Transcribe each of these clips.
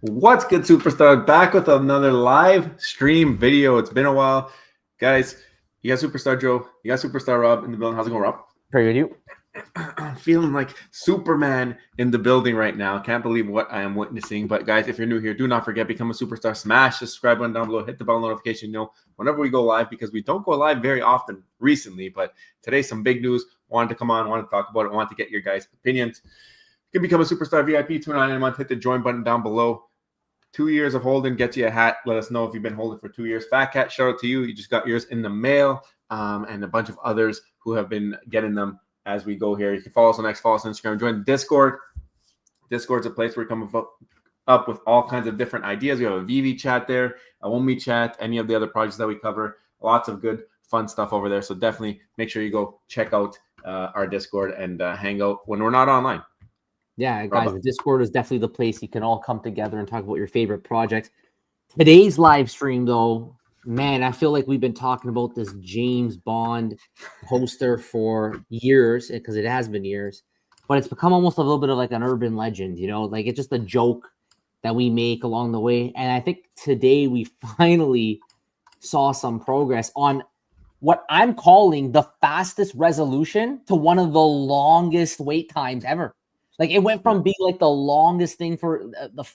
What's good, Superstar? Back with another live stream video. It's been a while. Guys, you got Superstar Joe, you got Superstar Rob in the building. How's it going, Rob? Pretty good, you? I'm feeling like Superman in the building right now. Can't believe what I am witnessing. But guys, if you're new here, do not forget, become a superstar. Smash the subscribe button down below. Hit the bell notification, whenever we go live, because we don't go live very often recently. But today, some big news. Wanted to come on, wanted to talk about it, wanted to get your guys' opinions. You can become a Superstar VIP, $2.99 a month. Hit the join button down below. 2 years of holding gets you a hat. Let us know if you've been holding for 2 years. Fat Cat, shout out to you. You just got yours in the mail, and a bunch of others who have been getting them as we go here. You can follow us on X, follow us on Instagram, join the Discord. Discord's a place where we come up with all kinds of different ideas. We have a VeVe chat there, a OMI chat, any of the other projects that we cover. Lots of good, fun stuff over there. So definitely make sure you go check out our Discord and hang out when we're not online. Yeah, guys, the Discord is definitely the place you can all come together and talk about your favorite projects. Today's live stream, though, man, I feel like we've been talking about this James Bond poster for years, because it has been years, but it's become almost a little bit of like an urban legend, like it's just a joke that we make along the way. And I think today we finally saw some progress on what I'm calling the fastest resolution to one of the longest wait times ever. Like it went from being like the longest thing for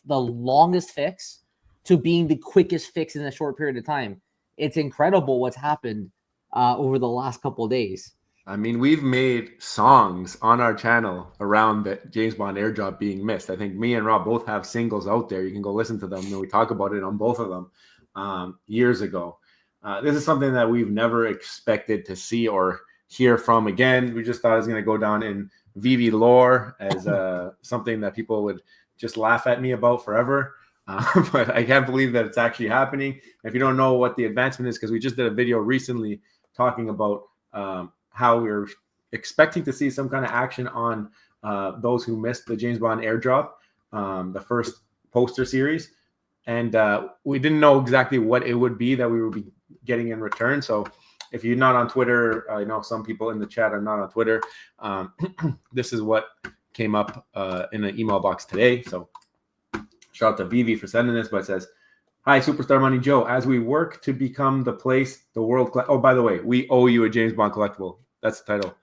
the longest fix to being the quickest fix in a short period of time. It's incredible what's happened over the last couple of days. I mean, we've made songs on our channel around the James Bond airdrop being missed. I think me and Rob both have singles out there. You can go listen to them. And we talk about it on both of them years ago. This is something that we've never expected to see or hear from again. We just thought it was going to go down in VeVe lore as something that people would just laugh at me about forever. But I can't believe that it's actually happening. If you don't know what the advancement is, because we just did a video recently talking about how we're expecting to see some kind of action on those who missed the James Bond airdrop, the first poster series. And we didn't know exactly what it would be that we would be getting in return. So if you're not on Twitter, I know some people in the chat are not on Twitter. This is what came up in an email box today. So shout out to VeVe for sending this, but it says, "Hi, Superstar Money Joe. As we work to become the place the world..." Oh, by the way, we owe you a James Bond collectible. That's the title.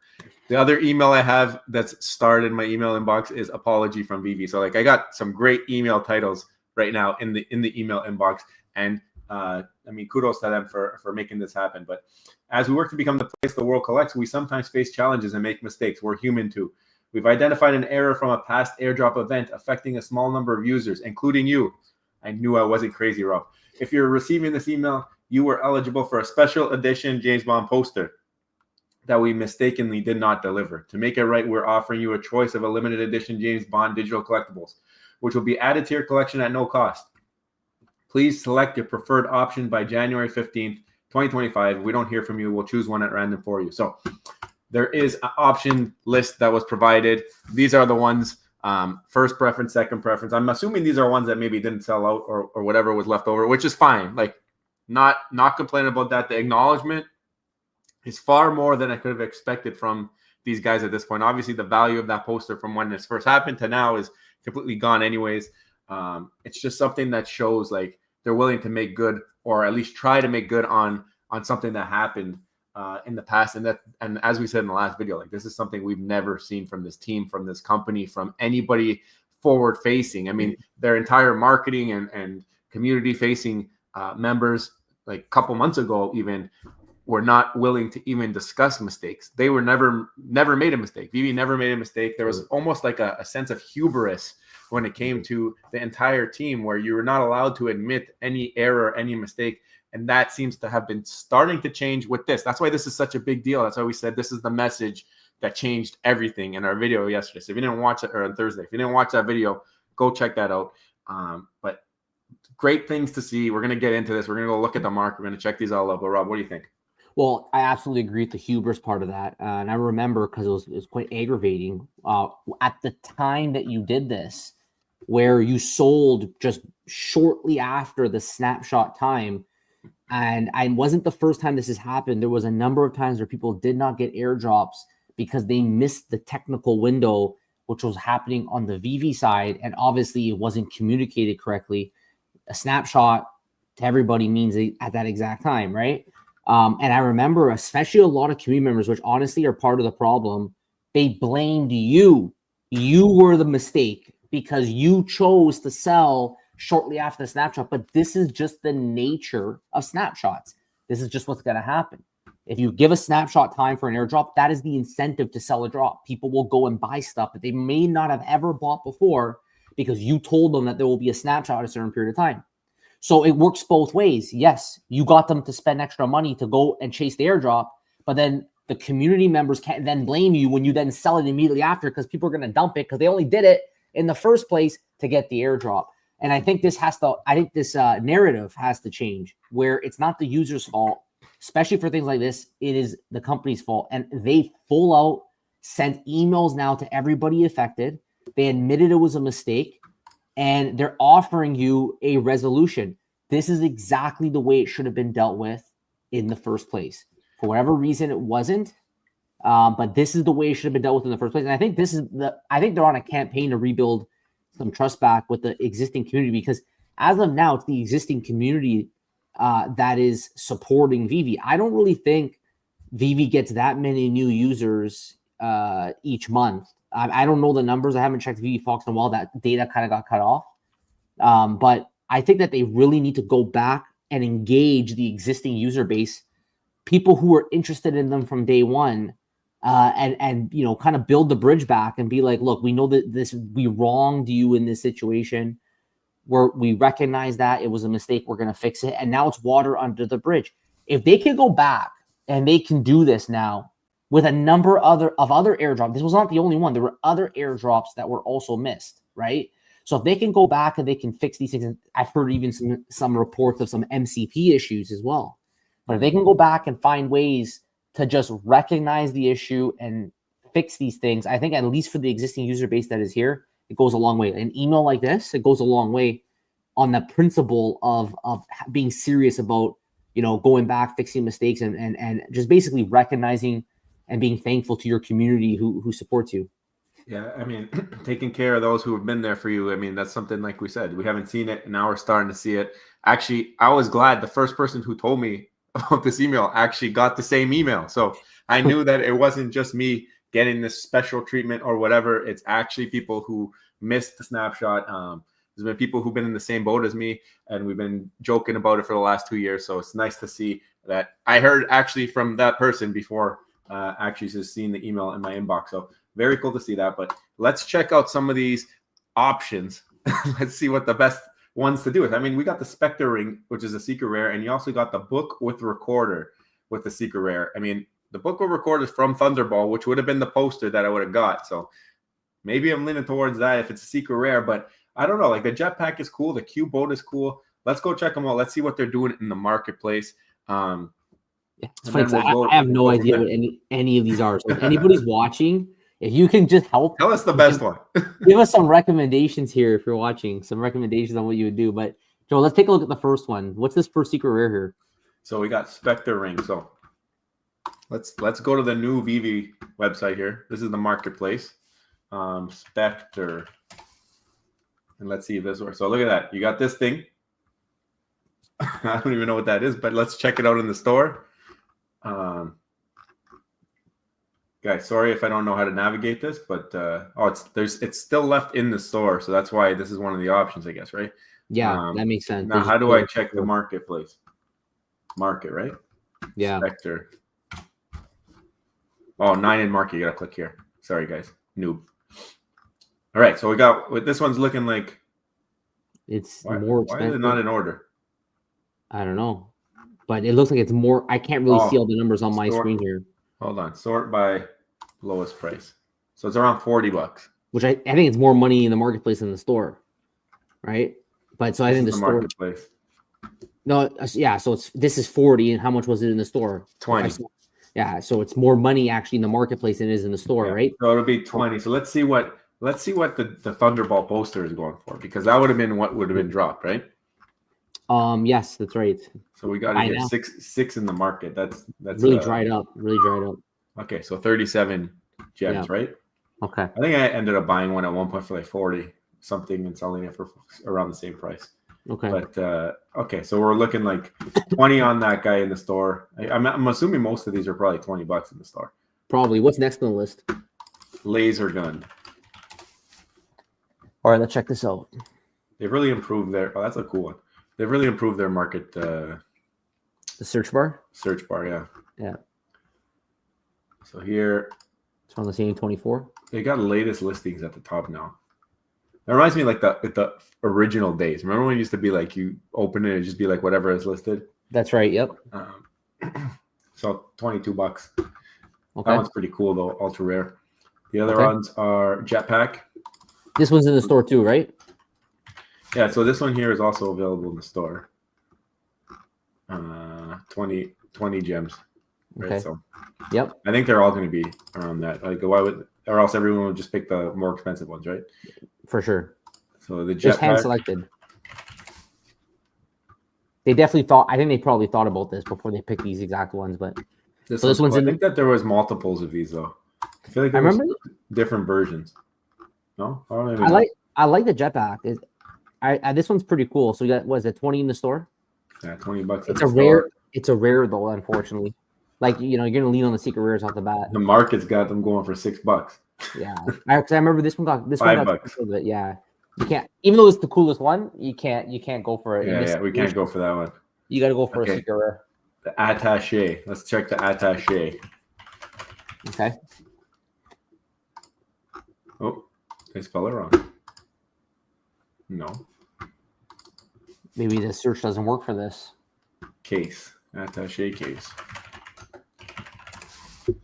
The other email I have that's starred in my email inbox is apology from VeVe. So like I got some great email titles right now in the email inbox. And I mean, kudos to them for making this happen. But as we work to become the place the world collects, we sometimes face challenges and make mistakes. We're human too. We've identified an error from a past airdrop event affecting a small number of users, including you. I knew I wasn't crazy, Rob. If you're receiving this email, you were eligible for a special edition James Bond poster that we mistakenly did not deliver. To make it right, we're offering you a choice of a limited edition James Bond digital collectibles, which will be added to your collection at no cost. Please select your preferred option by January 15th, 2025. If we don't hear from you, we'll choose one at random for you. So there is an option list that was provided. These are the ones, first preference, second preference. I'm assuming these are ones that maybe didn't sell out or whatever was left over, which is fine. Like not complaining about that. The acknowledgement is far more than I could have expected from these guys at this point. Obviously, the value of that poster from when this first happened to now is completely gone anyways. It's just something that shows like they're willing to make good, or at least try to make good on something that happened in the past. And as we said in the last video, like this is something we've never seen from this team, from this company, from anybody forward facing. I mean, their entire marketing and community facing members, like a couple months ago, even were not willing to even discuss mistakes. They were never made a mistake. VeVe never made a mistake. There was almost like a sense of hubris when it came to the entire team, where you were not allowed to admit any error, any mistake. And that seems to have been starting to change with this. That's why this is such a big deal. That's why we said this is the message that changed everything in our video yesterday. So if you didn't watch it, or on Thursday, if you didn't watch that video, go check that out. But great things to see. We're going to get into this. We're going to go look at the mark. We're going to check these all up. But Rob, what do you think? Well, I absolutely agree with the hubris part of that. And I remember, because it was quite aggravating at the time that you did this, where you sold just shortly after the snapshot time. And it wasn't the first time this has happened. There was a number of times where people did not get airdrops because they missed the technical window which was happening on the VeVe side, and obviously it wasn't communicated correctly. A snapshot to everybody means at that exact time, right? And I remember, especially a lot of community members, which honestly are part of the problem, they blamed you. You were the mistake because you chose to sell shortly after the snapshot. But this is just the nature of snapshots. This is just what's going to happen. If you give a snapshot time for an airdrop, that is the incentive to sell a drop. People will go and buy stuff that they may not have ever bought before because you told them that there will be a snapshot at a certain period of time. So it works both ways. Yes, you got them to spend extra money to go and chase the airdrop, but then the community members can't then blame you when you then sell it immediately after because people are going to dump it because they only did it in the first place to get the airdrop. And I think this narrative has to change where it's not the user's fault, especially for things like this. It is the company's fault. And they full out sent emails now to everybody affected. They admitted it was a mistake and they're offering you a resolution. This is exactly the way it should have been dealt with in the first place. For whatever reason, it wasn't. But this is the way it should have been dealt with in the first place. And I think they're on a campaign to rebuild some trust back with the existing community because as of now, it's the existing community that is supporting VeVe. I don't really think VeVe gets that many new users each month. I don't know the numbers. I haven't checked VeVe Fox in a while. That data kind of got cut off. But I think that they really need to go back and engage the existing user base, people who are interested in them from day one, and you know, kind of build the bridge back and be like, look, we know that we wronged you in this situation. We recognize that it was a mistake. We're going to fix it. And now it's water under the bridge. If they can go back and they can do this now with a number of other airdrops, this was not the only one. There were other airdrops that were also missed, right? So if they can go back and they can fix these things, and I've heard even some reports of some MCP issues as well. But if they can go back and find ways to just recognize the issue and fix these things, I think at least for the existing user base that is here, it goes a long way. An email like this, it goes a long way on the principle of being serious about, you know, going back, fixing mistakes, and just basically recognizing and being thankful to your community who supports you. Yeah, I mean, taking care of those who have been there for you. I mean, that's something, like we said, we haven't seen it, and now we're starting to see it. Actually, I was glad the first person who told me about this email actually got the same email. So I knew that it wasn't just me getting this special treatment or whatever. It's actually people who missed the snapshot. There's been people who've been in the same boat as me, and we've been joking about it for the last 2 years. So it's nice to see that I heard actually from that person before actually just seeing the email in my inbox. So very cool to see that. But let's check out some of these options. Let's see what the best ones to do with. I mean, we got the Spectre Ring, which is a secret rare, and you also got the book with recorder with the secret rare. I mean, the book with recorder is from Thunderball, which would have been the poster that I would have got. So maybe I'm leaning towards that if it's a secret rare, but I don't know. Like, the jetpack is cool. The cube boat is cool. Let's go check them out. Let's see what they're doing in the marketplace. Yeah, it's funny, I have no idea what any of these are. So if anybody's watching, if you can just help, tell us the best one. Give us some recommendations here if you're watching, some recommendations on what you would do. But Joe, let's take a look at the first one. What's this first secret rare here? So we got Spectre Ring. So let's go to the new VeVe website here. This is the marketplace. Spectre. And let's see if this works. So look at that. You got this thing. I don't even know what that is, but let's check it out in the store. Guys, sorry if I don't know how to navigate this, but it's still left in the store, so that's why this is one of the options, I guess, right? Yeah, that makes sense. Now, how do I check the marketplace? Market, right? Yeah. Spectre. Oh, 9 in market. You gotta click here. Sorry, guys. Noob. All right, so we got this one's looking like it's more expensive. Why is it not in order? I don't know, but it looks like it's more. I can't really see all the numbers on my screen here. Hold on, sort by lowest price. So it's around $40, which I think it's more money in the marketplace than the store, right? But so I think the store marketplace. No, yeah. So this is 40, and how much was it in the store? 20. Yeah, so it's more money actually in the marketplace than it is in the store, right? So it'll be 20. So let's see what the Thunderball poster is going for, because that would have been what would have been dropped, right? Yes, that's right. So we got here six in the market. That's really dried up. Really dried up. Okay, so 37 gems, right? Okay. I think I ended up buying one at one point for like 40 something and selling it for around the same price. Okay. But okay, so we're looking like 20 on that guy in the store. I'm assuming most of these are probably $20 in the store. Probably. What's next on the list? Laser gun. All right, let's check this out. They've really improved their. Oh, that's a cool one. They've really improved their market. The search bar. Search bar, yeah. Yeah. So here, it's on the same 24. They got latest listings at the top now. It reminds me like the original days. Remember when it used to be like you open it and just be like whatever is listed? That's right. Yep. So $22. Okay. That one's pretty cool though, ultra rare. The other ones are Jetpack. This one's in the store too, right? Yeah, so this one here is also available in the store. 20 gems. Right? Okay. So yep. I think they're all going to be around that. Like why would, or else everyone would just pick the more expensive ones, right? For sure. So the just hand selected. They definitely thought. I think they probably thought about this before they picked these exact ones. But this one's I think that there was multiples of these though. I feel like there was different versions. No, I like the Jetpack. This one's pretty cool. So you got, was it 20 in the store? Yeah, $20. It's a rare. It's a rare though, unfortunately. Like you're gonna lean on the secret rares off the bat. The market's got them going for $6. Yeah, because I remember this one got $5. But yeah, you can't. Even though it's the coolest one, you can't go for it. Yeah, we can't go for that one. You got to go for a secret rare. The attaché. Let's check the attaché. Okay. Oh, they spell it wrong. No. Maybe the search doesn't work for this. Case. Attaché case.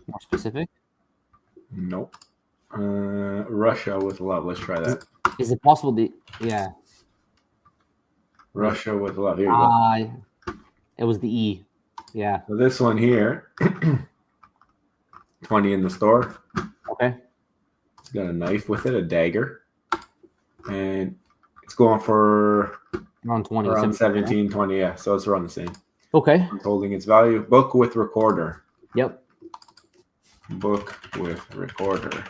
More specific? Nope. Russia with love. Let's try that. Is it possible to? Yeah. Russia with love. Here you go. It was the E. Yeah. So this one here, 20 in the store. Okay. It's got a knife with it, a dagger, and it's going for around 20, around 17, 20. Yeah, so it's around the same. Okay. It's holding its value. Book with recorder. Yep. Book with recorder.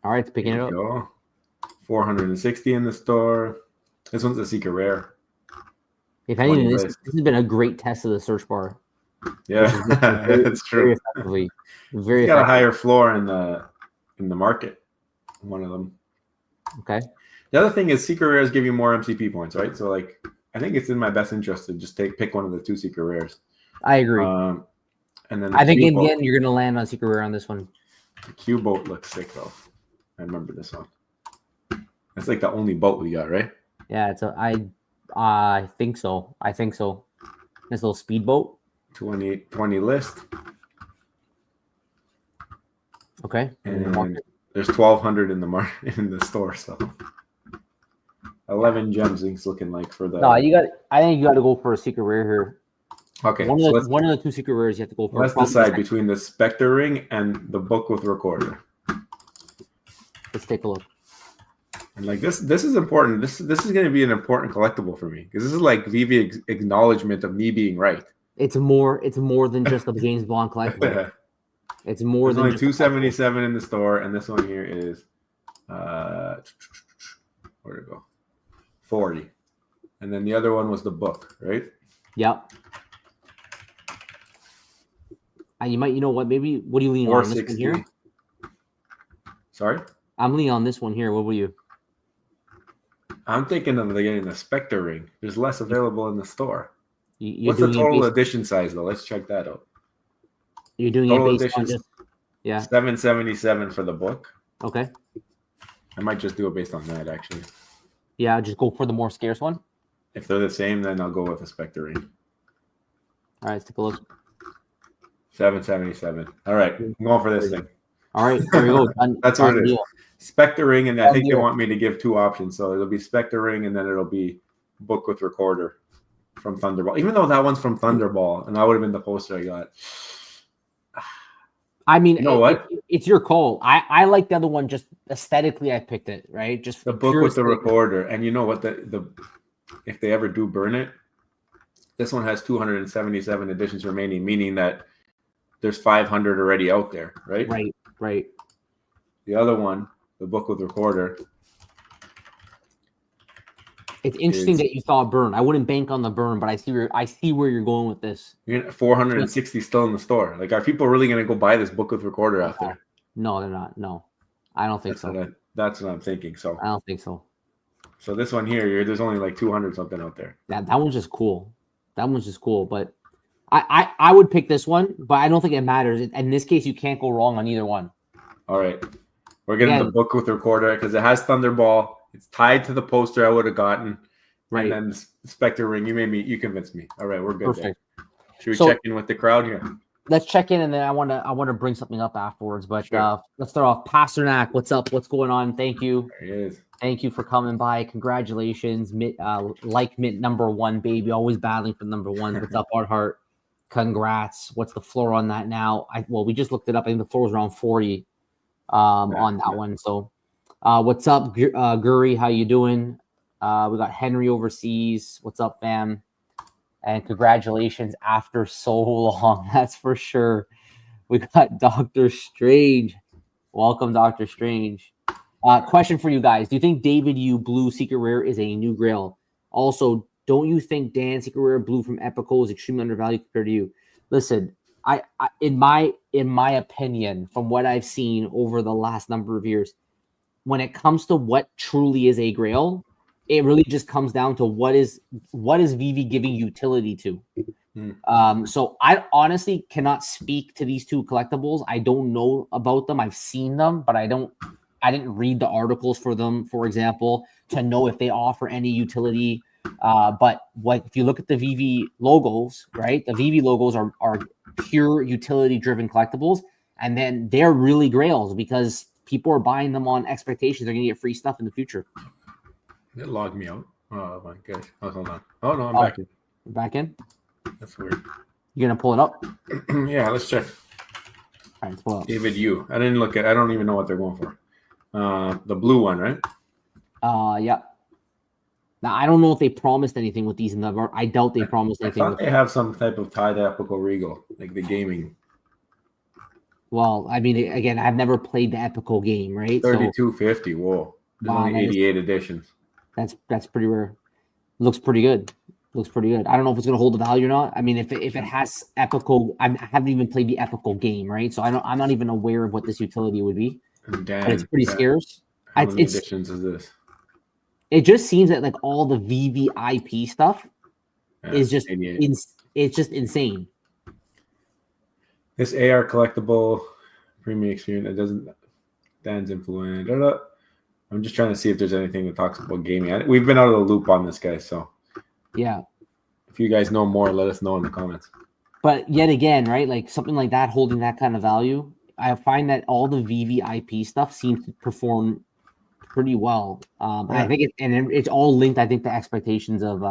All right, picking it up. Go. 460 in the store. This one's a secret rare. If anything, this has been a great test of the search bar. Yeah, that's true. Very got a higher floor in the market. One of them. Okay. The other thing is secret rares give you more MCP points, right? So like, I think it's in my best interest to just pick one of the two secret rares. I agree. And then I think in the end you're gonna land on secret rare on this one. The Q boat looks sick though. I remember this one. That's like the only boat we got, right? Yeah, I think so. This little speedboat. 20 list. Okay. And there's 1,200 in the store, so 11 gems it's looking like for the. No, I think you got to go for a secret rare here. Okay. One of the two secret rares you have to go for. Let's decide between the Spectre ring and the book with recorder. Let's take a look. And like this is important. This is going to be an important collectible for me because this is like VeVe acknowledgement of me being right. It's more than just a James Bond collectible. It's more than only 277 in the store, and this one here is where'd it go? 40. And then the other one was the book, right? Yep. You know what? Maybe what do you lean on this one here? Sorry? I'm leaning on this one here. What were you? I'm thinking of getting the Spectre ring. There's less available in the store. You're What's the total edition size though? Let's check that out. You're doing total it based on just 777 for the book. Okay. I might just do it based on that actually. Yeah, just go for the more scarce one. If they're the same, then I'll go with the Spectre ring. All right, let's take a look. 777. All right, I'm going for this thing. All right, there we go. That's what it is. Spectre ring, and I think they want me to give two options. So it'll be Spectre ring, and then it'll be book with recorder from Thunderball. Even though that one's from Thunderball, and that would have been the poster I got. I mean, you know what? It's your call. I like the other one just aesthetically. I picked it, right? Just the book with the recorder, and you know what? The if they ever do burn it, this one has 277 editions remaining, meaning that there's 500 already out there, right? Right. The other one, the book with recorder. It's interesting that you thought burn. I wouldn't bank on the burn, but I see where you're going with this. 460 still in the store. Like, are people really going to go buy this book with recorder after? No, they're not. No, I don't think so. That's what I'm thinking. So I don't think so. So this one here, there's only like 200 something out there. Yeah, that one's just cool. But I would pick this one, but I don't think it matters. In this case, you can't go wrong on either one. All right. We're getting the book with recorder because it has Thunderball. It's tied to the poster I would have gotten. Right. And then the Spectre ring. You convinced me. All right, we're good. Perfect. There. Should we check in with the crowd here? Let's check in, and then I want to bring something up afterwards. But sure. Let's start off. Pasternak, what's up? What's going on? Thank you. There he is. Thank you for coming by. Congratulations. Like mint number one, baby. Always battling for number one. What's up, Art Heart? Congrats. What's the floor on that now? We just looked it up. I think the floor was around 40 on that one. So what's up, Guri? How you doing? We got Henry overseas. What's up, fam? And congratulations after so long. That's for sure. We got Dr. Strange. Welcome, Dr. Strange. Question for you guys. Do you think David Yu Blue Secret Rare is a new grail? Also, don't you think Dan Secret Rare Blue from Epico is extremely undervalued compared to you? Listen, I in my opinion, from what I've seen over the last number of years, when it comes to what truly is a grail, it really just comes down to what is VeVe giving utility to. So I honestly cannot speak to these two collectibles. I don't know about them. I've seen them, but I didn't read the articles for them, for example, to know if they offer any utility. But if you look at the VeVe logos, right? The VeVe logos are pure utility-driven collectibles, and then they're really grails because people are buying them on expectations they're going to get free stuff in the future. It logged me out. Oh my gosh. Oh, hold on. Oh no, I'm back in. Back in? That's weird. You gonna pull it up? Yeah, let's check. All right, let's pull it up. David Yu. I don't even know what they're going for. The blue one, right? Yeah. Now I don't know if they promised anything with these in the. I doubt they promised anything. I thought they have some type of tie to Epico Regal, like the gaming. Well, I mean, again, I've never played the Epico game, right? 3250. Whoa. There's only 88 editions. That's pretty rare. Looks pretty good. I don't know if it's going to hold the value or not. I mean, if it has Epico, I haven't even played the Epico game, right? So I'm not even aware of what this utility would be. But it's pretty scarce. How many editions is this? It just seems that like all the VeVe IP stuff is just it's just insane. This AR collectible premium experience, it doesn't. Dan's influence. I'm just trying to see if there's anything that talks about gaming. We've been out of the loop on this guy, so yeah. If you guys know more, let us know in the comments. But yet again, right? Like something like that holding that kind of value, I find that all the VeVe IP stuff seems to perform pretty well. I think it's all linked. I think to expectations of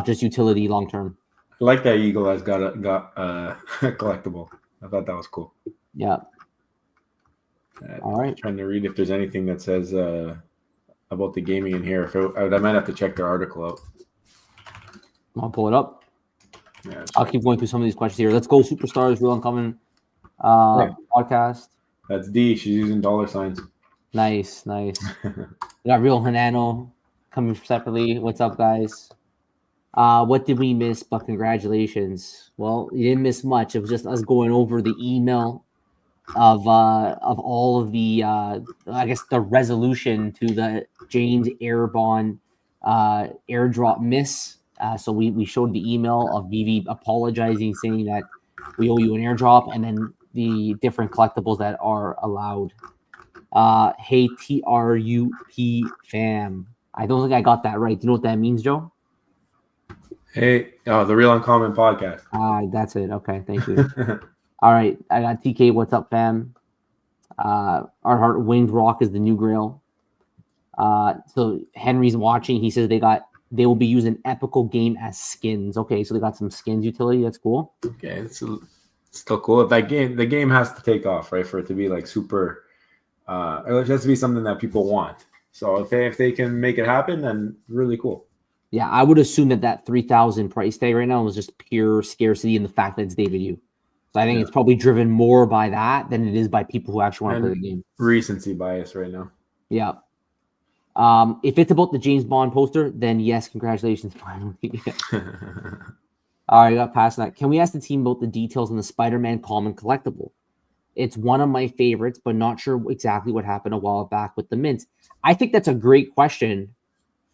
just utility long term. I like that Eagle has got a collectible. I thought that was cool. Yeah. All right. I'm trying to read if there's anything that says about the gaming in here. I might have to check their article out. I'll pull it up. Yeah, I'll keep going through some of these questions here. Let's go Superstars Real Uncommon podcast. That's D. She's using dollar signs. Nice. We got Real Hanano coming separately. What's up, guys? What did we miss? But congratulations. Well, you didn't miss much. It was just us going over the email of all of the I guess the resolution to the James Airborne airdrop miss. So we showed the email of VeVe apologizing, saying that we owe you an airdrop, and then the different collectibles that are allowed. Hey, TRUP fam. I don't think I got that right. Do you know what that means, Joe? Hey, the Real Uncommon podcast. That's it. Okay, thank you. All right, I got TK. What's up, fam? Our heart winged rock is the new grail. So Henry's watching. He says they will be using Epico game as skins. Okay, so they got some skins utility. That's cool. Okay, it's still cool. The game has to take off, right, for it to be like super. It has to be something that people want. So if they can make it happen, then really cool. Yeah, I would assume that 3,000 price tag right now was just pure scarcity and the fact that it's David Yu. So I think it's probably driven more by that than it is by people who actually want to play the game. Recency bias right now. Yeah. If it's about the James Bond poster, then yes, congratulations. Finally. All right, I got past that. Can we ask the team about the details on the Spider-Man common collectible? It's one of my favorites, but not sure exactly what happened a while back with the mints. I think that's a great question.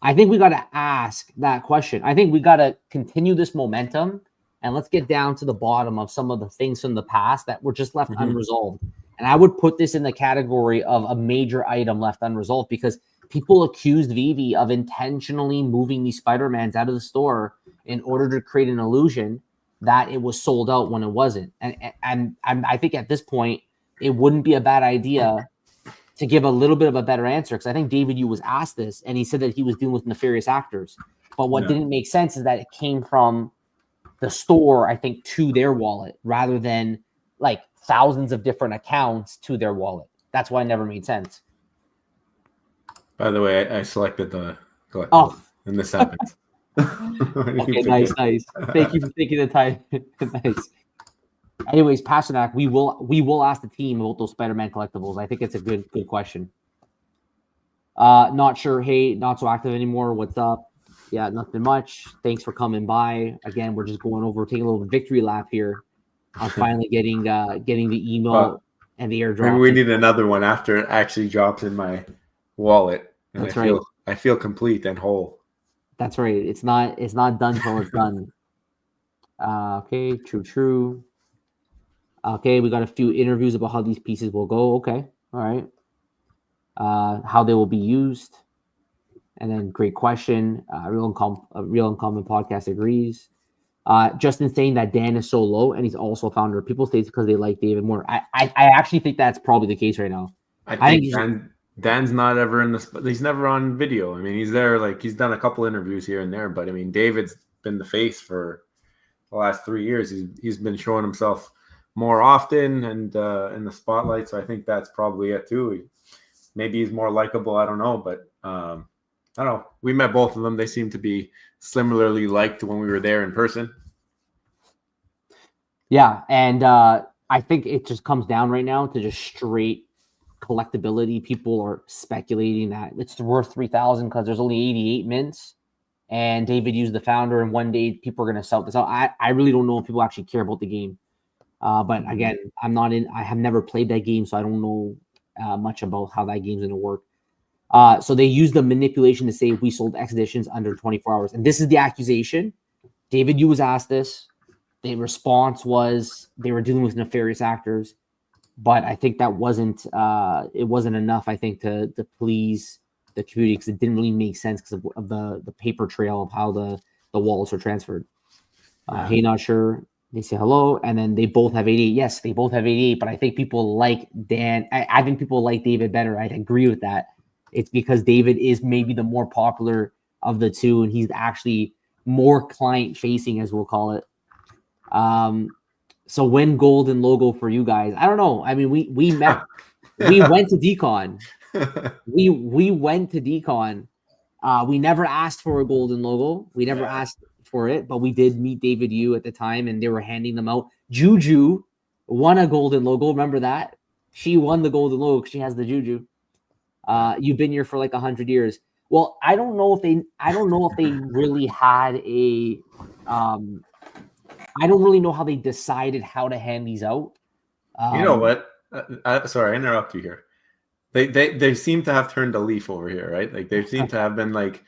I think we got to ask that question. I think we got to continue this momentum and let's get down to the bottom of some of the things from the past that were just left unresolved. And I would put this in the category of a major item left unresolved because people accused VeVe of intentionally moving these Spider-Mans out of the store in order to create an illusion that it was sold out when it wasn't. And I think at this point, it wouldn't be a bad idea to give a little bit of a better answer, because I think David Yu was asked this, and he said that he was dealing with nefarious actors. But what didn't make sense is that it came from the store, I think, to their wallet, rather than like thousands of different accounts to their wallet. That's why it never made sense. By the way, I selected the collectible, and this happens. Okay, nice. Thank you for taking the time. Nice. Anyways, Pasternak, we will ask the team about those Spider-Man collectibles. I think it's a good question. Not sure. Hey, not so active anymore. What's up? Yeah, nothing much. Thanks for coming by. Again, we're just going over, taking a little victory lap here. I'm finally getting the email and the airdrop. Maybe we need another one after it actually drops in my wallet, and That's right. I feel complete and whole. That's right. It's not done till it's done. Okay, true. Okay, we got a few interviews about how these pieces will go. Okay, all right. How they will be used, and then great question. Real Uncommon Podcast agrees. Justin saying that Dan is so low, and he's also a founder. People say it's because they like David more. I actually think that's probably the case right now. I think Dan's not ever in this. He's never on video. I mean, he's there. Like, he's done a couple interviews here and there, but I mean, David's been the face for the last 3 years. He's been showing himself more often and in the spotlight. So I think that's probably it too. Maybe he's more likable. I don't know, but I don't know. We met both of them. They seem to be similarly liked when we were there in person. Yeah, and I think it just comes down right now to just straight collectability. People are speculating that it's worth 3,000 because there's only 88 mints, and David Yu's the founder, and one day people are going to sell this out. I really don't know if people actually care about the game. But again, I have never played that game, so I don't know much about how that game's going to work. So they use the manipulation to say we sold X editions under 24 hours. And this is the accusation. David Yu was asked this. The response was they were dealing with nefarious actors. But I think that wasn't enough, I think, to please the community, because it didn't really make sense because of the paper trail of how the wallets are transferred. Hey, not sure. They say hello, and then they both have 88. Yes, they both have 88, but I think people like Dan. I think people like David better. I agree with that. It's because David is maybe the more popular of the two, and he's actually more client-facing, as we'll call it. So when golden logo for you guys? I don't know. I mean, we met, we went to Decon. We went to Decon. We never asked for a golden logo. We never asked for it, but we did meet David Yu at the time, and they were handing them out. Juju won a golden logo. Remember that? She won the golden logo because she has the Juju. You've been here for like 100 years. Well, I don't know if they really had a. I don't really know how they decided how to hand these out. You know what? Sorry, I interrupt you here. They seem to have turned a leaf over here, right? Like, they seem to have been like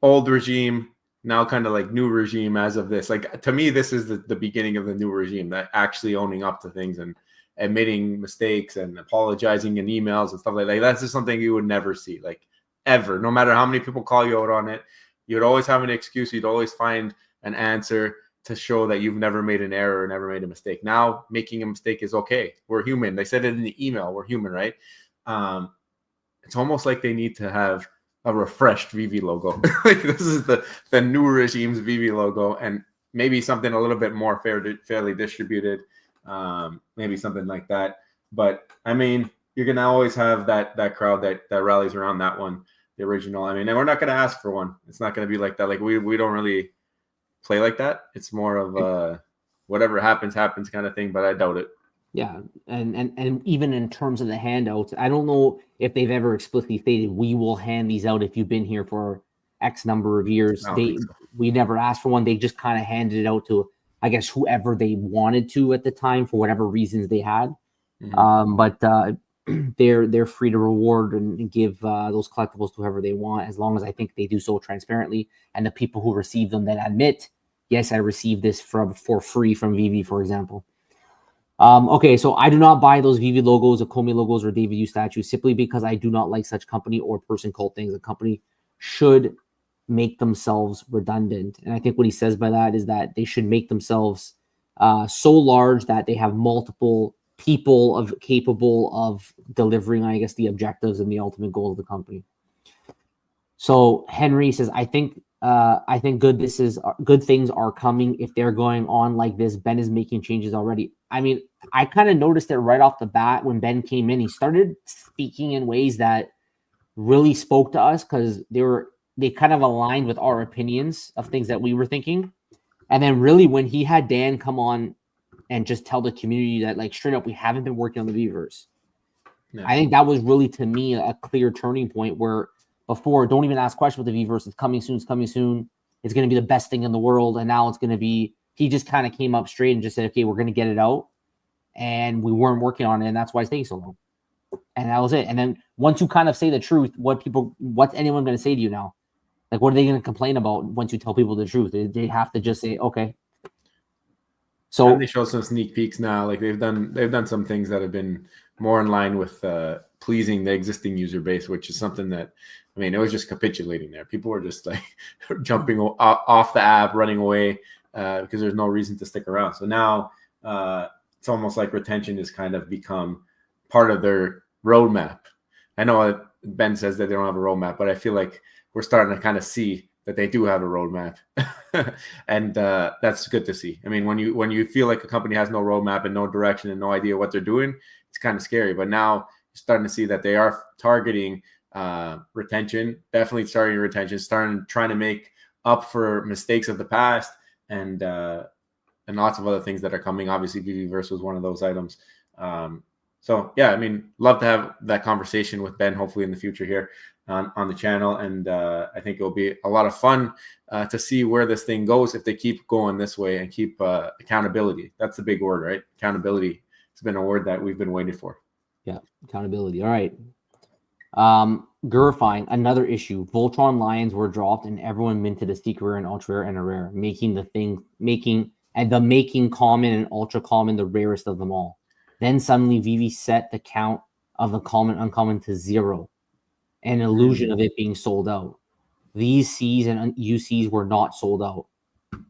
old regime, now kind of like new regime as of this. Like, to me, this is the beginning of the new regime, that actually owning up to things and admitting mistakes and apologizing in emails and stuff like that. That's just something you would never see, like, ever. No matter how many people call you out on it, you'd always have an excuse. You'd always find an answer to show that you've never made an error or never made a mistake. Now, making a mistake is okay. We're human. They said it in the email. We're human, right? It's almost like they need to have a refreshed VeVe logo. Like, this is the new regime's VeVe logo, and maybe something a little bit more fairly distributed, maybe something like that. But I mean, you're gonna always have that crowd that rallies around that one. the original. I mean, and we're not going to ask for one. It's not going to be like that. Like we don't really play like that. It's more of whatever happens kind of thing, but I doubt it. Yeah, and even in terms of the handouts, I don't know if they've ever explicitly stated we will hand these out if you've been here for X number of years. We never asked for one. They just kind of handed it out to, I guess, whoever they wanted to at the time for whatever reasons they had. But they're free to reward and give those collectibles to whoever they want, as long as I think they do so transparently, and the people who receive them then admit, yes, I received this for free from VeVe, for example. Okay, so I do not buy those VeVe logos, Okami logos, or David Yu statues simply because I do not like such company or person called things. A company should make themselves redundant. And I think what he says by that is that they should make themselves so large that they have multiple people capable of delivering, I guess, the objectives and the ultimate goal of the company. So Henry says, I think good things are coming if they're going on like this. Ben is making changes already. I mean, I kind of noticed it right off the bat when Ben came in. He started speaking in ways that really spoke to us because they kind of aligned with our opinions of things that we were thinking. And then really when he had Dan come on and just tell the community that, like, straight up, we haven't been working on the VeVeverse. Yeah. I think that was really, to me, a clear turning point where before, don't even ask questions with the VeVeverse. It's coming soon. It's coming soon. It's going to be the best thing in the world. And now it's going to be, he just kind of came up straight and just said, okay, we're going to get it out. And we weren't working on it. And that's why it's taking so long. And that was it. And then once you kind of say the truth, what's anyone going to say to you now? Like, what are they going to complain about once you tell people the truth? They have to just say, okay. So and they show some sneak peeks now. Like they've done some things that have been more in line with pleasing the existing user base, which is something that, I mean, it was just capitulating there. People were just like jumping off the app, running away because there's no reason to stick around. So now it's almost like retention has kind of become part of their roadmap. I know Ben says that they don't have a roadmap, but I feel like we're starting to kind of see that they do have a roadmap. And that's good to see. I mean, when you feel like a company has no roadmap and no direction and no idea what they're doing, it's kind of scary. But now you're starting to see that they are targeting retention, definitely starting retention, trying to make up for mistakes of the past, and lots of other things that are coming. Obviously, VeVeverse was one of those items. So yeah, I mean, love to have that conversation with Ben, hopefully in the future here on the channel. And I think it'll be a lot of fun to see where this thing goes if they keep going this way and keep accountability. That's the big word, right? Accountability. It's been a word that we've been waiting for. Yeah, accountability. All right. Gurifying, another issue. Voltron Lions were dropped and everyone minted a secret rare and ultra rare and a rare, making common and ultra common the rarest of them all. Then suddenly VeVe set the count of the common uncommon to 0, an illusion of it being sold out. These C's and UCs were not sold out.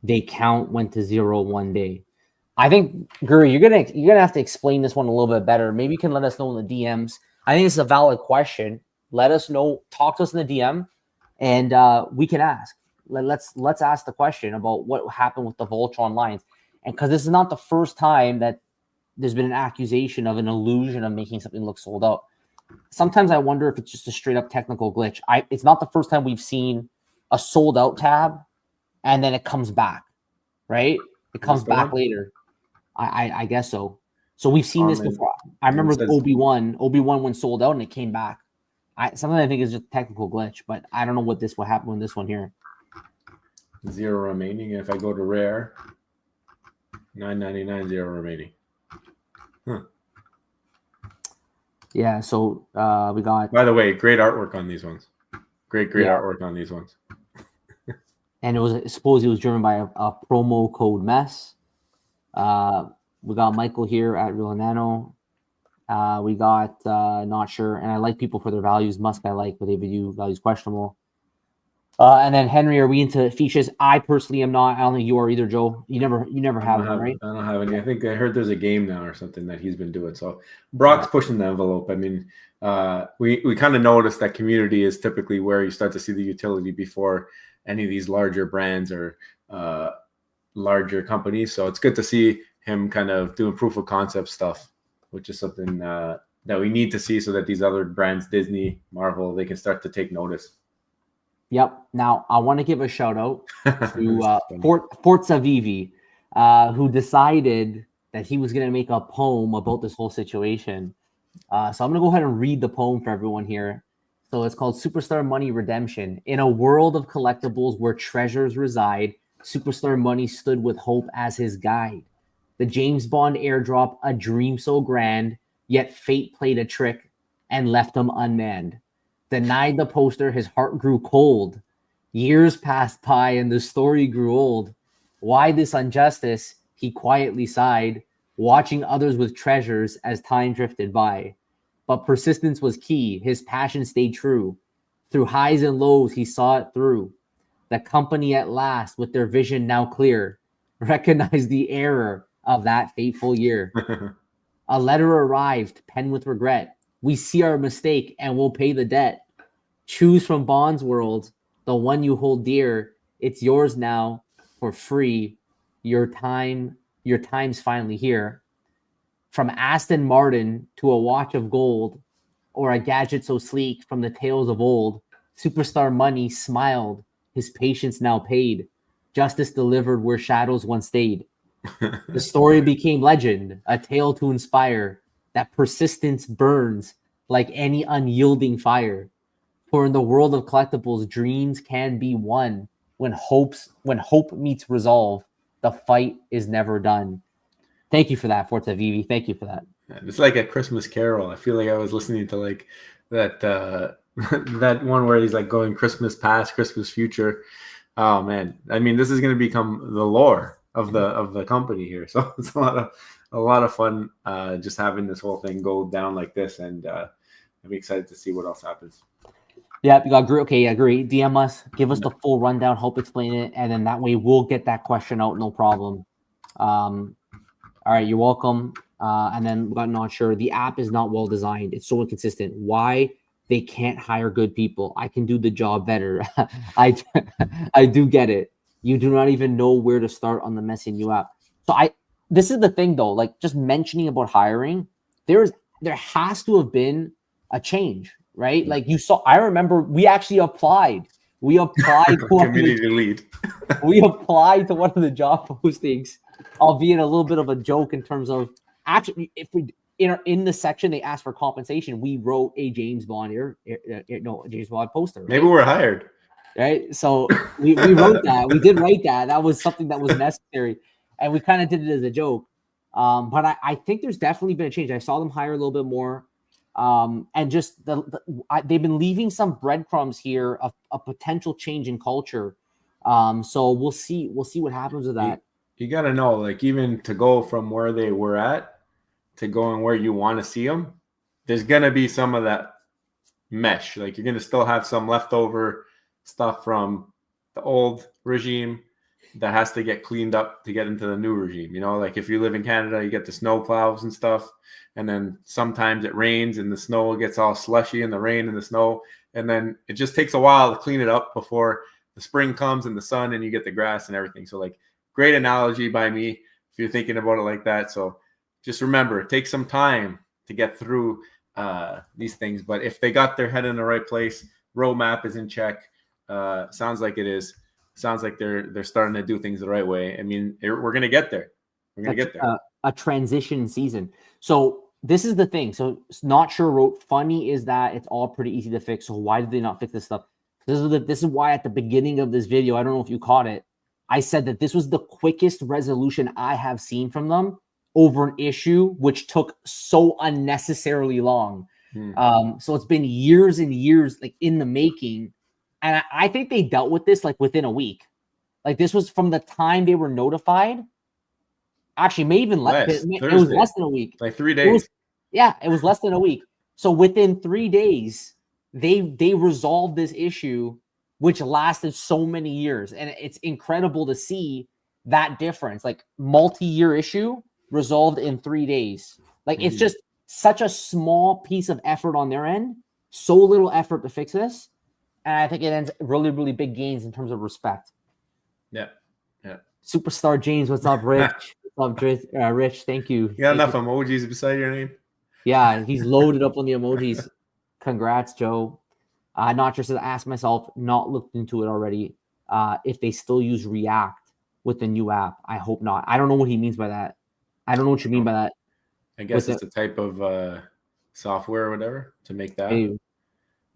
They count went to 0 one day. I think, Guri, you're gonna have to explain this one a little bit better. Maybe you can let us know in the DMs. I think it's a valid question. Let us know. Talk to us in the DM, and we can ask. Let's ask the question about what happened with the Voltron Lions, and because this is not the first time that there's been an accusation of an illusion of making something look sold out. Sometimes I wonder if it's just a straight up technical glitch. It's not the first time we've seen a sold out tab and then it comes back, right? It comes back later. I guess so. So we've seen this before. I remember with Obi-Wan when sold out and it came back. Something I think is just a technical glitch, but I don't know what happened with this one here. 0 remaining. If I go to rare, $9.99, 0 remaining. Huh. Yeah, so we got. By the way, great artwork on these ones. Great artwork on these ones. And it was supposed it was driven by a promo code mess. We got Michael here at Real Nano. We got not sure, and I like people for their values. Musk I like, but David Yu values questionable. And then Henry, are we into features? I personally am not. I don't think you are either, Joe. You never have them, right? I don't have any. I think I heard there's a game now or something that he's been doing. So Brock's pushing the envelope. I mean, we kind of noticed that community is typically where you start to see the utility before any of these larger brands or larger companies. So it's good to see him kind of doing proof of concept stuff, which is something that we need to see so that these other brands, Disney, Marvel, they can start to take notice. Yep. Now I want to give a shout out to Forza VeVe, who decided that he was going to make a poem about this whole situation. So I'm going to go ahead and read the poem for everyone here. So it's called Superstar Money Redemption. In a world of collectibles where treasures reside, Superstar Money stood with hope as his guide. The James Bond airdrop, a dream so grand, yet fate played a trick and left him unmanned. Denied the poster, his heart grew cold. Years passed by and the story grew old. Why this injustice? He quietly sighed, watching others with treasures as time drifted by. But persistence was key. His passion stayed true. Through highs and lows, he saw it through. The company at last, with their vision now clear, recognized the error of that fateful year. A letter arrived, penned with regret. We see our mistake and we'll pay the debt. Choose from Bond's world, the one you hold dear. It's yours now for free. Your time's finally here. From Aston Martin to a watch of gold, or a gadget so sleek from the tales of old, Superstar Money smiled, his patience now paid. Justice delivered where shadows once stayed. The story became legend, a tale to inspire that persistence burns like any unyielding fire. For in the world of collectibles, dreams can be won. When hope meets resolve, the fight is never done. Thank you for that, Forza VeVe. Thank you for that. It's like a Christmas Carol. I feel like I was listening to like that that one where he's like going Christmas past, Christmas future. Oh man, I mean, this is going to become the lore of the company here. So it's a lot of fun just having this whole thing go down like this, and I'm excited to see what else happens. Yeah, you agree. Okay, agree. DM us, give us the full rundown, help explain it, and then that way we'll get that question out, no problem. All right, you're welcome. And then we got not sure. The app is not well designed. It's so inconsistent. Why they can't hire good people? I can do the job better. I do get it. You do not even know where to start on the messy new app. So this is the thing though, like just mentioning about hiring, there has to have been a change, right? Like you saw, I remember we actually applied. We applied to community lead. We applied to one of the job postings, albeit a little bit of a joke in terms of actually, if we in the section they asked for compensation, we wrote a James Bond James Bond poster. Right? Maybe we're hired. Right. So we wrote that. We did write that. That was something that was necessary. And we kind of did it as a joke. But I think there's definitely been a change. I saw them hire a little bit more. And just they've been leaving some breadcrumbs here of a potential change in culture. So we'll see what happens with that. You got to know, like, even to go from where they were at to going where you want to see them, there's going to be some of that mesh. Like, you're going to still have some leftover stuff from the old regime that has to get cleaned up to get into the new regime. You know, like if you live in Canada, you get the snow plows and stuff. And then sometimes it rains and the snow gets all slushy in the rain and the snow. And then it just takes a while to clean it up before the spring comes and the sun and you get the grass and everything. So like, great analogy by me if you're thinking about it like that. So just remember, it takes some time to get through these things. But if they got their head in the right place, roadmap is in check. Sounds like it is. Sounds like they're starting to do things the right way. I mean, we're going to get there. We're going to get there. A transition season. So this is the thing. So Not Sure wrote, funny is that it's all pretty easy to fix. So why did they not fix this stuff? This is why at the beginning of this video, I don't know if you caught it, I said that this was the quickest resolution I have seen from them over an issue which took so unnecessarily long. So it's been years and years like in the making. And I think they dealt with this like within a week. Like this was from the time they were notified. Actually, maybe even less. It was less than a week. Like 3 days. It was less than a week. So within 3 days, they resolved this issue, which lasted so many years. And it's incredible to see that difference. Like multi-year issue resolved in 3 days. Like it's just such a small piece of effort on their end. So little effort to fix this. And I think it ends really, really big gains in terms of respect. Yeah. Superstar James, what's up, Rich? What's up, Rich? Thank you. You got enough emojis beside your name? Yeah, he's loaded up on the emojis. Congrats, Joe. Not just to ask myself, not looked into it already. If they still use React with the new app, I hope not. I don't know what he means by that. I don't know what you mean by that. I guess it's a type of software or whatever to make that. Maybe.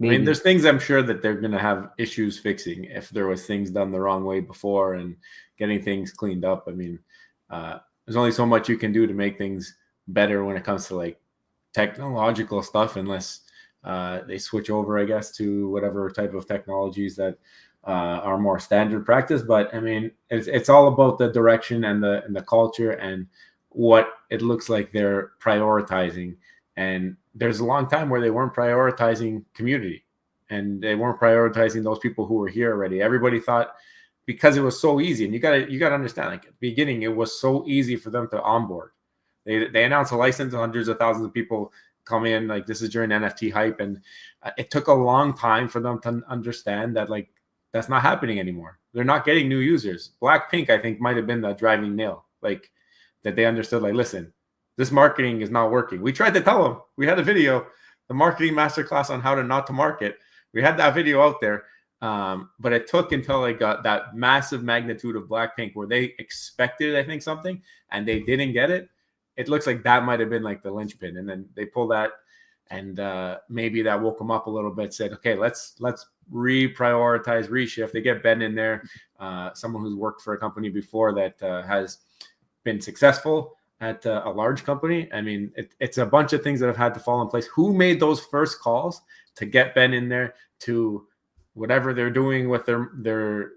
I mean, there's things I'm sure that they're going to have issues fixing if there was things done the wrong way before and getting things cleaned up. I mean, there's only so much you can do to make things better when it comes to like technological stuff, unless they switch over, I guess, to whatever type of technologies that are more standard practice. But I mean, it's all about the direction and the culture and what it looks like they're prioritizing. And there's a long time where they weren't prioritizing community and they weren't prioritizing those people who were here already. Everybody thought because it was so easy, and you gotta understand, like at the beginning, it was so easy for them to onboard. They announced a license, hundreds of thousands of people come in, like this is during NFT hype, and it took a long time for them to understand that like that's not happening anymore. They're not getting new users. Blackpink, I think, might have been the driving nail, like that they understood, like, listen, this marketing is not working. We tried to tell them. We had a video, the marketing masterclass on how to not to market. We had that video out there. But it took until I got that massive magnitude of Blackpink where they expected, I think, something and they didn't get it. It looks like that might have been like the linchpin. And then they pulled that, and maybe that woke them up a little bit, said, okay, let's reprioritize, reshift. They get Ben in there, someone who's worked for a company before that has been successful at a large company. I mean, it's a bunch of things that have had to fall in place. Who made those first calls to get Ben in there to whatever they're doing with their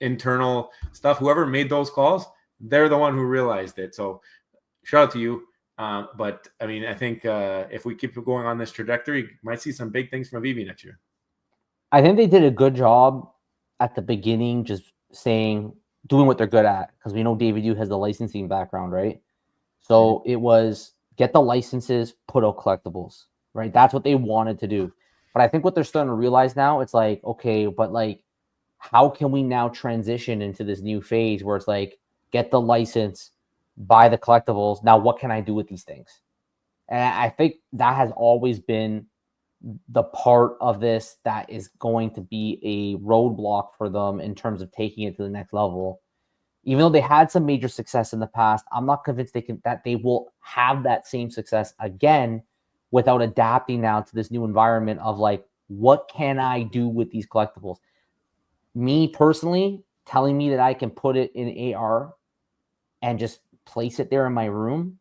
internal stuff? Whoever made those calls, they're the one who realized it. So shout out to you. But I mean, I think if we keep going on this trajectory, might see some big things from VeVe next year. I think they did a good job at the beginning, just doing what they're good at, because we know David Yu has the licensing background, right? So it was get the licenses, put out collectibles, right? That's what they wanted to do. But I think what they're starting to realize now, it's like, okay, but like, how can we now transition into this new phase where it's like, get the license, buy the collectibles. Now, what can I do with these things? And I think that has always been the part of this that is going to be a roadblock for them in terms of taking it to the next level. Even though they had some major success in the past, I'm not convinced that they will have that same success again without adapting now to this new environment of like, what can I do with these collectibles? Me personally, telling me that I can put it in AR and just place it there in my room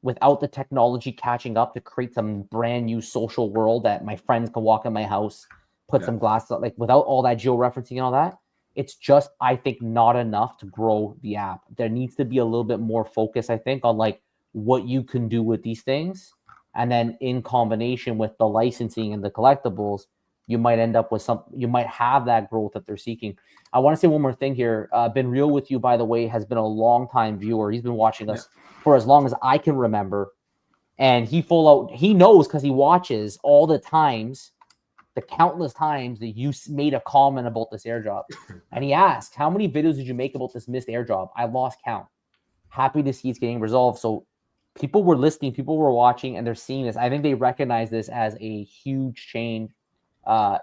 without the technology catching up to create some brand new social world that my friends can walk in my house, put some glasses up, like without all that geo-referencing and all that, it's just, I think, not enough to grow the app. There needs to be a little bit more focus, I think, on like what you can do with these things. And then in combination with the licensing and the collectibles, you might end up with you might have that growth that they're seeking. I want to say one more thing here. Been Real With You, by the way, has been a long time viewer. He's been watching us for as long as I can remember. And he knows because he watches all the times, the countless times that you made a comment about this airdrop. And he asked, how many videos did you make about this missed airdrop? I lost count. Happy to see it's getting resolved. So people were listening, people were watching, and they're seeing this. I think they recognize this as a huge change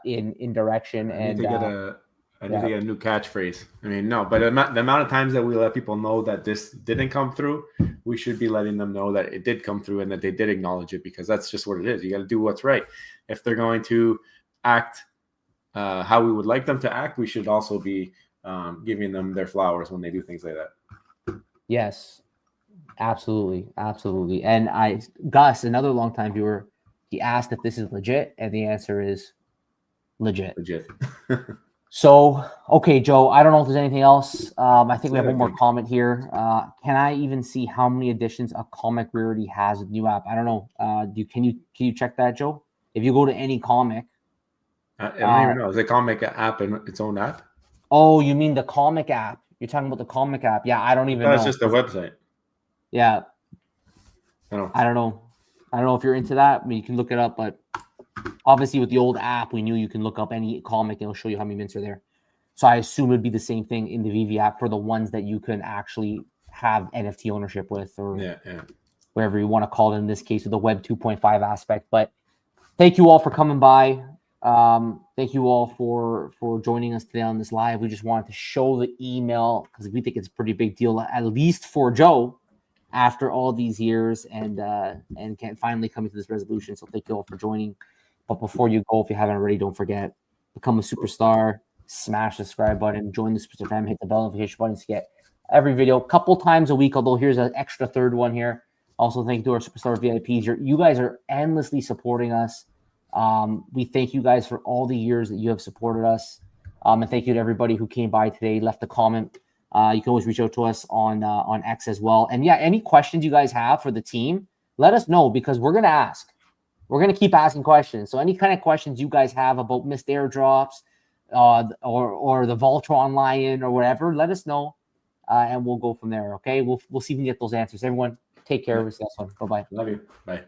in direction. I need to get a new catchphrase. I mean, no, but the amount of times that we let people know that this didn't come through, we should be letting them know that it did come through and that they did acknowledge it, because that's just what it is. You got to do what's right. If they're going to act how we would like them to act, we should also be giving them their flowers when they do things like that. Yes, absolutely. And Gus, another longtime viewer, he asked if this is legit, and the answer is legit. So, okay, Joe, I don't know if there's anything else. I think we have one more comment here. Can I even see how many additions a comic rarity has with new app? I don't know. Can you check that, Joe? If you go to any comic, I don't even know. Is the comic app in its own app? Oh, you mean the comic app? You're talking about the comic app? Yeah, I don't even know. That's just a website. Yeah, I don't know. I don't know if you're into that. I mean, you can look it up, but obviously with the old app, we knew you can look up any comic and it'll show you how many mints are there. So I assume it'd be the same thing in the VeVe app for the ones that you can actually have NFT ownership with. Or yeah. whatever you want to call it in this case, with the Web 2.5 aspect. But thank you all for coming by. Thank you all for joining us today on this live. We just wanted to show the email because we think it's a pretty big deal, at least for Joe, after all these years, and can finally coming to this resolution. So thank you all for joining. But before you go, if you haven't already, don't forget, become a superstar, smash the subscribe button, join the Superstar family, hit the bell notification button to get every video a couple times a week, although here's an extra third one here. Also, thank you to our Superstar VIPs. You guys are endlessly supporting us. We thank you guys for all the years that you have supported us. And thank you to everybody who came by today, left a comment. You can always reach out to us on X as well. And yeah, any questions you guys have for the team, let us know, because we're going to ask. We're going to keep asking questions. So any kind of questions you guys have about missed airdrops or the Voltron Lion or whatever, let us know. And we'll go from there. Okay. We'll see if we can get those answers. Everyone, take care of yourselves. Bye-bye. Love you. Bye.